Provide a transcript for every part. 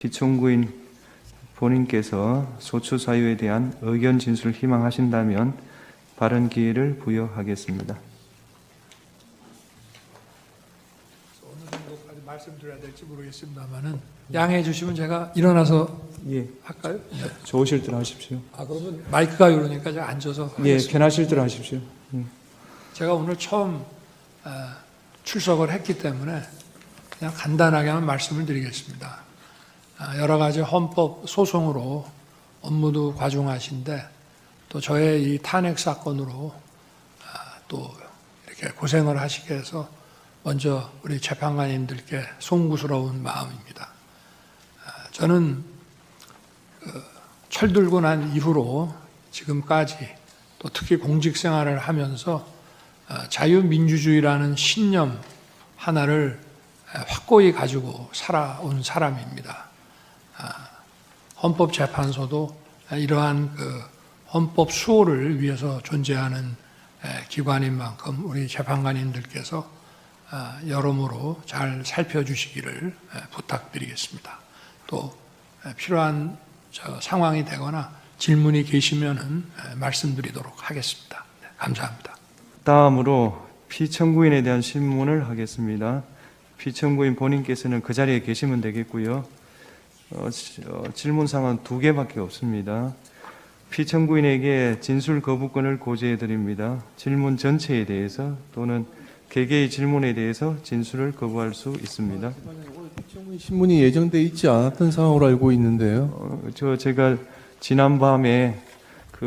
피청구인 본인께서 소추 사유에 대한 의견 진술을 희망하신다면 발언 기회를 부여하겠습니다. 어느 정도까지 말씀드려야 될지 모르겠습니다만은 양해해 주시면 제가 일어나서 할까요? 좋으실 대로 하십시오. 그러면 마이크가 이러니까 제가 앉아서 하겠습니다. 편하실 대로 하십시오. 제가 오늘 처음 출석을 했기 때문에 그냥 간단하게만 말씀을 드리겠습니다. 여러 가지 헌법 소송으로 업무도 과중하신데 또 저의 이 탄핵 사건으로 또 이렇게 고생을 하시게 해서 먼저 우리 재판관님들께 송구스러운 마음입니다. 저는 철들고 난 이후로 지금까지 또 특히 공직 생활을 하면서 자유민주주의라는 신념 하나를 확고히 가지고 살아온 사람입니다. 헌법재판소도 이러한 헌법 수호를 위해서 존재하는 기관인 만큼 우리 재판관님들께서 여러모로 잘 살펴주시기를 부탁드리겠습니다. 또 필요한 상황이 되거나 질문이 계시면은 말씀드리도록 하겠습니다. 감사합니다. 다음으로 피청구인에 대한 질문을 하겠습니다. 피청구인 본인께서는 그 자리에 계시면 되겠고요. 질문사항은 2개밖에 없습니다. 피청구인에게 진술 거부권을 고지해 드립니다. 질문 전체에 대해서 또는 개개의 질문에 대해서 진술을 거부할 수 있습니다. 오늘 피청구인 신문이 예정돼 있지 않았던 상황으로 알고 있는데요. 제가 지난밤에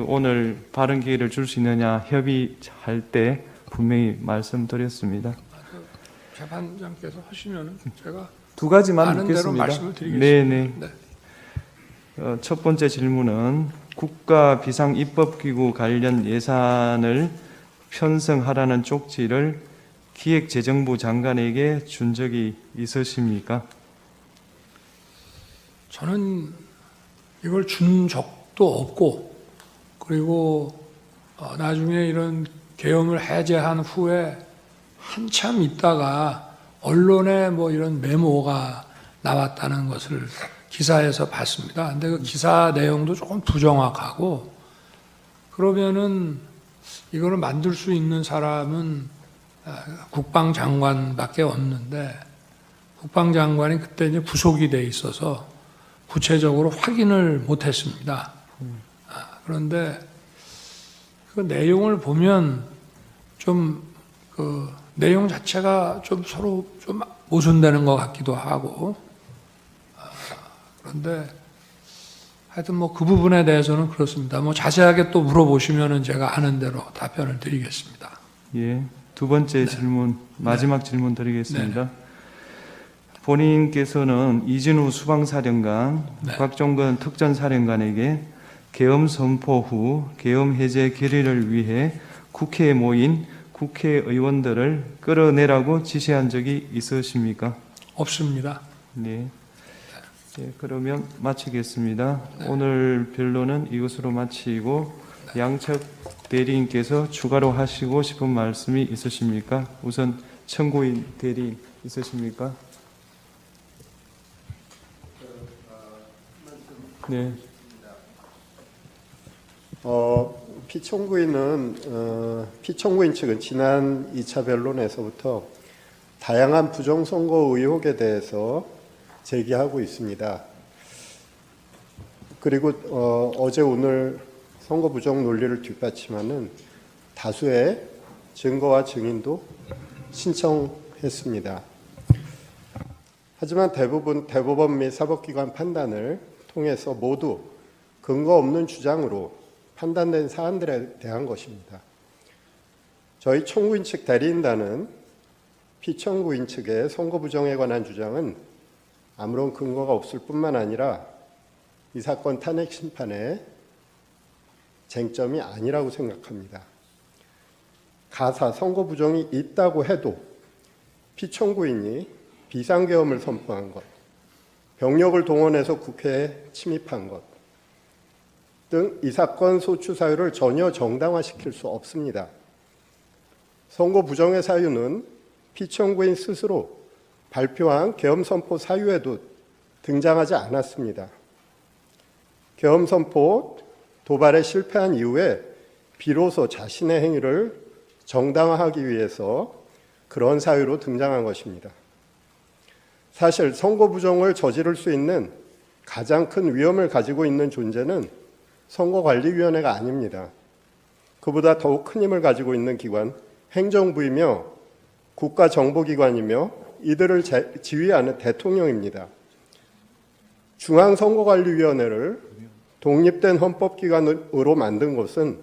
오늘 발언 기회를 줄 수 있느냐 협의할 때 분명히 말씀드렸습니다. 재판장께서 하시면 제가 2가지만 아는 대로 묻겠습니다. 말씀을 드리겠습니다. 네. 첫 번째 질문은 국가 비상 입법기구 관련 예산을 편성하라는 쪽지를 기획재정부 장관에게 준 적이 있으십니까? 저는 이걸 준 적도 없고, 그리고 나중에 이런 계엄을 해제한 후에 한참 있다가 언론에 이런 메모가 나왔다는 것을 기사에서 봤습니다. 근데 그 기사 내용도 조금 부정확하고, 그러면은 이거를 만들 수 있는 사람은 국방장관밖에 없는데, 국방장관이 그때 이제 부속이 돼 있어서 구체적으로 확인을 못했습니다. 그런데 그 내용을 보면 좀 내용 자체가 좀 서로 좀 모순되는 것 같기도 하고, 그런데 하여튼 그 부분에 대해서는 그렇습니다. 자세하게 또 물어보시면은 제가 아는 대로 답변을 드리겠습니다. 예. 2번째 질문, 마지막 질문 드리겠습니다. 본인께서는 이진우 수방사령관, 곽종건 특전사령관에게 계엄 선포 후 계엄 해제 결의를 위해 국회에 모인 국회의원들을 끌어내라고 지시한 적이 있으십니까? 없습니다. 네. 그러면 마치겠습니다. 오늘 변론은 이것으로 마치고 양측 대리인께서 추가로 하시고 싶은 말씀이 있으십니까? 우선 청구인 대리인 있으십니까? 네. 피청구인 측은 지난 2차 변론에서부터 다양한 부정선거 의혹에 대해서 제기하고 있습니다. 그리고 어제 오늘 선거 부정 논리를 뒷받침하는 다수의 증거와 증인도 신청했습니다. 하지만 대법원 및 사법기관 판단을 통해서 모두 근거 없는 주장으로 판단된 사안들에 대한 것입니다. 저희 청구인 측 대리인단은 피청구인 측의 선거 부정에 관한 주장은 아무런 근거가 없을 뿐만 아니라 이 사건 탄핵 심판의 쟁점이 아니라고 생각합니다. 가사 선거 부정이 있다고 해도 피청구인이 비상계엄을 선포한 것, 병력을 동원해서 국회에 침입한 것 등 이 사건 소추 사유를 전혀 정당화시킬 수 없습니다. 선거 부정의 사유는 피청구인 스스로 발표한 계엄 선포 사유에도 등장하지 않았습니다. 계엄 선포 도발에 실패한 이후에 비로소 자신의 행위를 정당화하기 위해서 그런 사유로 등장한 것입니다. 사실 선거 부정을 저지를 수 있는 가장 큰 위험을 가지고 있는 존재는 선거관리위원회가 아닙니다. 그보다 더욱 큰 힘을 가지고 있는 기관, 행정부이며 국가정보기관이며 이들을 지휘하는 대통령입니다. 중앙선거관리위원회를 독립된 헌법기관으로 만든 것은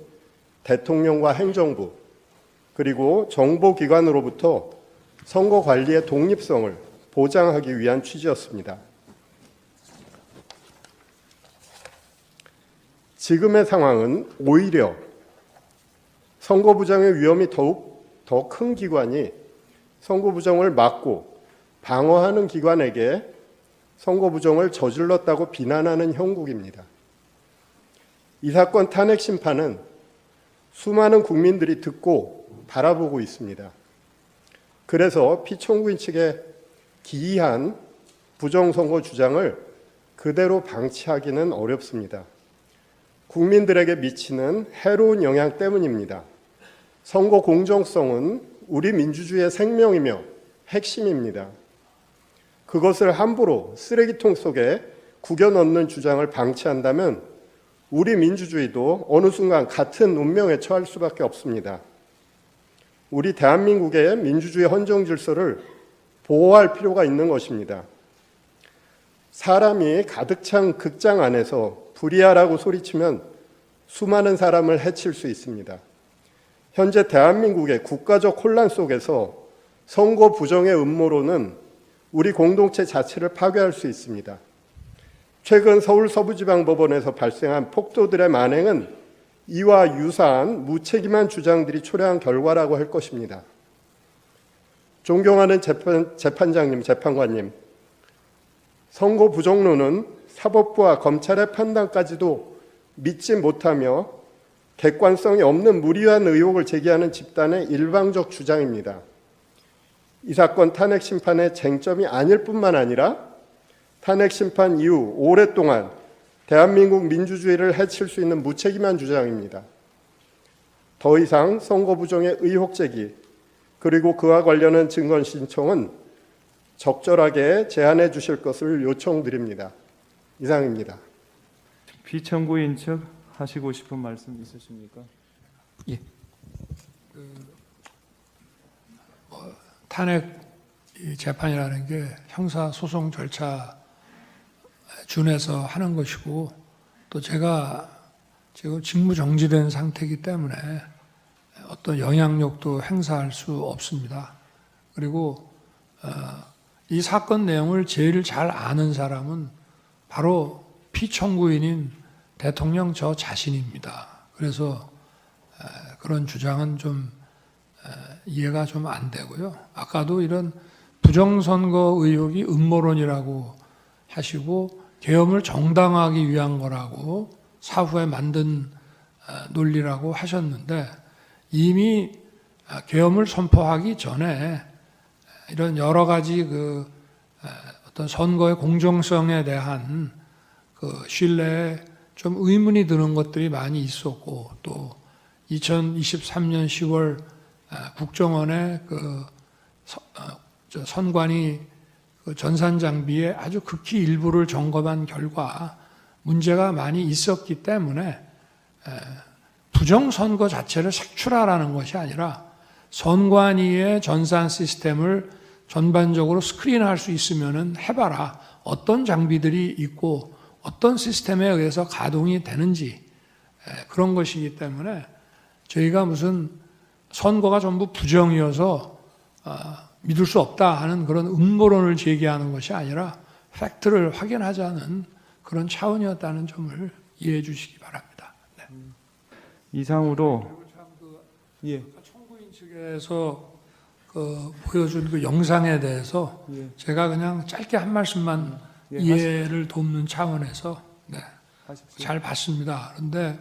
대통령과 행정부 그리고 정보기관으로부터 선거관리의 독립성을 보장하기 위한 취지였습니다. 지금의 상황은 오히려 선거 부정의 위험이 더욱 더 큰 기관이 선거 부정을 막고 방어하는 기관에게 선거 부정을 저질렀다고 비난하는 형국입니다. 이 사건 탄핵 심판은 수많은 국민들이 듣고 바라보고 있습니다. 그래서 피청구인 측의 기이한 부정선거 주장을 그대로 방치하기는 어렵습니다. 국민들에게 미치는 해로운 영향 때문입니다. 선거 공정성은 우리 민주주의의 생명이며 핵심입니다. 그것을 함부로 쓰레기통 속에 구겨 넣는 주장을 방치한다면 우리 민주주의도 어느 순간 같은 운명에 처할 수밖에 없습니다. 우리 대한민국의 민주주의 헌정 질서를 보호할 필요가 있는 것입니다. 사람이 가득 찬 극장 안에서 불이야라고 소리치면 수많은 사람을 해칠 수 있습니다. 현재 대한민국의 국가적 혼란 속에서 선거 부정의 음모론은 우리 공동체 자체를 파괴할 수 있습니다. 최근 서울 서부지방법원에서 발생한 폭도들의 만행은 이와 유사한 무책임한 주장들이 초래한 결과라고 할 것입니다. 존경하는 재판장님, 재판관님, 선거 부정론은 사법부와 검찰의 판단까지도 믿지 못하며 객관성이 없는 무리한 의혹을 제기하는 집단의 일방적 주장입니다. 이 사건 탄핵 심판의 쟁점이 아닐 뿐만 아니라 탄핵 심판 이후 오랫동안 대한민국 민주주의를 해칠 수 있는 무책임한 주장입니다. 더 이상 선거 부정의 의혹 제기 그리고 그와 관련한 증거 신청은 적절하게 제한해 주실 것을 요청드립니다. 이상입니다. 피청구인 측 하시고 싶은 말씀 있으십니까? 예. 탄핵 재판이라는 게 형사 소송 절차 준해서 하는 것이고 또 제가 지금 직무 정지된 상태이기 때문에 어떤 영향력도 행사할 수 없습니다. 그리고 이 사건 내용을 제일 잘 아는 사람은 바로 피청구인인 대통령 저 자신입니다. 그래서 그런 주장은 좀 이해가 좀 안 되고요. 아까도 이런 부정선거 의혹이 음모론이라고 하시고 계엄을 정당화하기 위한 거라고 사후에 만든 논리라고 하셨는데 이미 계엄을 선포하기 전에 이런 여러 가지 어떤 선거의 공정성에 대한 신뢰에 좀 의문이 드는 것들이 많이 있었고 또 2023년 10월 국정원의 선관위 전산 장비의 아주 극히 일부를 점검한 결과 문제가 많이 있었기 때문에 부정선거 자체를 색출하라는 것이 아니라 선관위의 전산 시스템을 전반적으로 스크린할 수 있으면 해봐라. 어떤 장비들이 있고 어떤 시스템에 의해서 가동이 되는지 그런 것이기 때문에 저희가 무슨 선거가 전부 부정이어서 믿을 수 없다 하는 그런 음모론을 제기하는 것이 아니라 팩트를 확인하자는 그런 차원이었다는 점을 이해해 주시기 바랍니다. 네. 이상으로 예. 청구인 측에서 보여준 그 영상에 대해서 예. 제가 그냥 짧게 한 말씀만 예, 이해를 돕는 차원에서 네, 하십시오. 잘 봤습니다. 그런데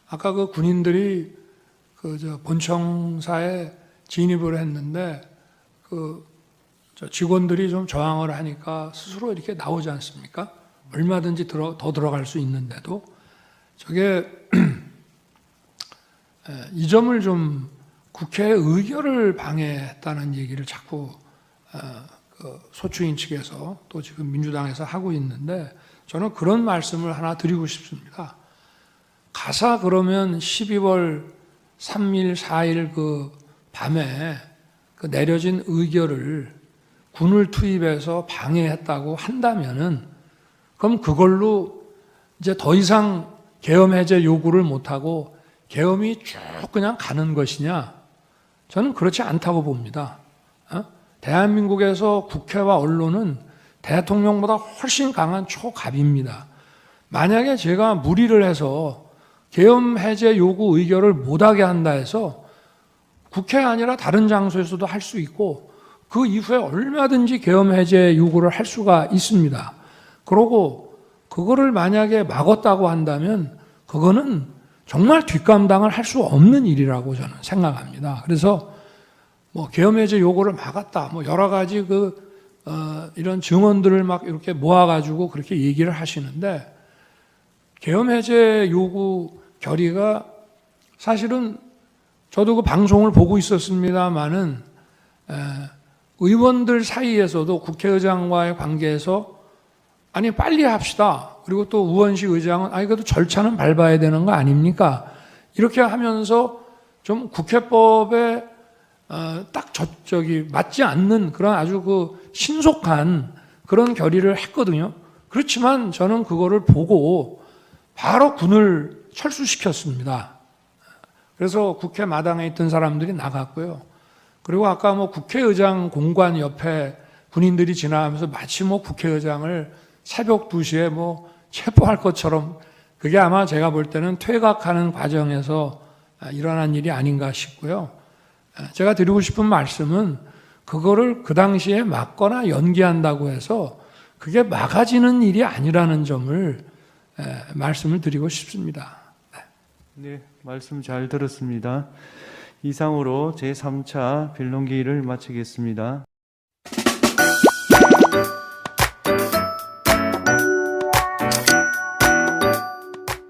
아까 그 군인들이 본청사에 진입을 했는데 직원들이 좀 저항을 하니까 스스로 이렇게 나오지 않습니까? 얼마든지 더 들어갈 수 있는데도 저게 이 점을 좀 국회의 의결을 방해했다는 얘기를 자꾸 그 소추인 측에서 또 지금 민주당에서 하고 있는데 저는 그런 말씀을 하나 드리고 싶습니다. 가사 그러면 12월 3일, 4일 그 밤에 그 내려진 의결을 군을 투입해서 방해했다고 한다면은 그럼 그걸로 이제 더 이상 계엄 해제 요구를 못하고 계엄이 쭉 그냥 가는 것이냐? 저는 그렇지 않다고 봅니다. 대한민국에서 국회와 언론은 대통령보다 훨씬 강한 초갑입니다. 만약에 제가 무리를 해서 계엄 해제 요구 의결을 못하게 한다 해서 국회 아니라 다른 장소에서도 할 수 있고 그 이후에 얼마든지 계엄 해제 요구를 할 수가 있습니다. 그러고 그거를 만약에 막았다고 한다면 그거는 정말 뒷감당을 할 수 없는 일이라고 저는 생각합니다. 그래서 뭐 계엄 해제 요구를 막았다, 뭐 여러 가지 이런 증언들을 막 이렇게 모아가지고 그렇게 얘기를 하시는데 계엄 해제 요구 결의가 사실은 저도 그 방송을 보고 있었습니다만은 의원들 사이에서도 국회의장과의 관계에서 아니 빨리 합시다. 그리고 또 우원식 의장은 아니 그래도 절차는 밟아야 되는 거 아닙니까? 이렇게 하면서 좀 국회법에 딱 맞지 않는 그런 아주 그 신속한 그런 결의를 했거든요. 그렇지만 저는 그거를 보고 바로 군을 철수시켰습니다. 그래서 국회 마당에 있던 사람들이 나갔고요. 그리고 아까 뭐 국회의장 공관 옆에 군인들이 지나가면서 마치 뭐 국회의장을 새벽 2시에 뭐 체포할 것처럼 그게 아마 제가 볼 때는 퇴각하는 과정에서 일어난 일이 아닌가 싶고요. 제가 드리고 싶은 말씀은 그거를 그 당시에 막거나 연기한다고 해서 그게 막아지는 일이 아니라는 점을 말씀을 드리고 싶습니다. 네, 말씀 잘 들었습니다. 이상으로 제3차 변론기를 마치겠습니다.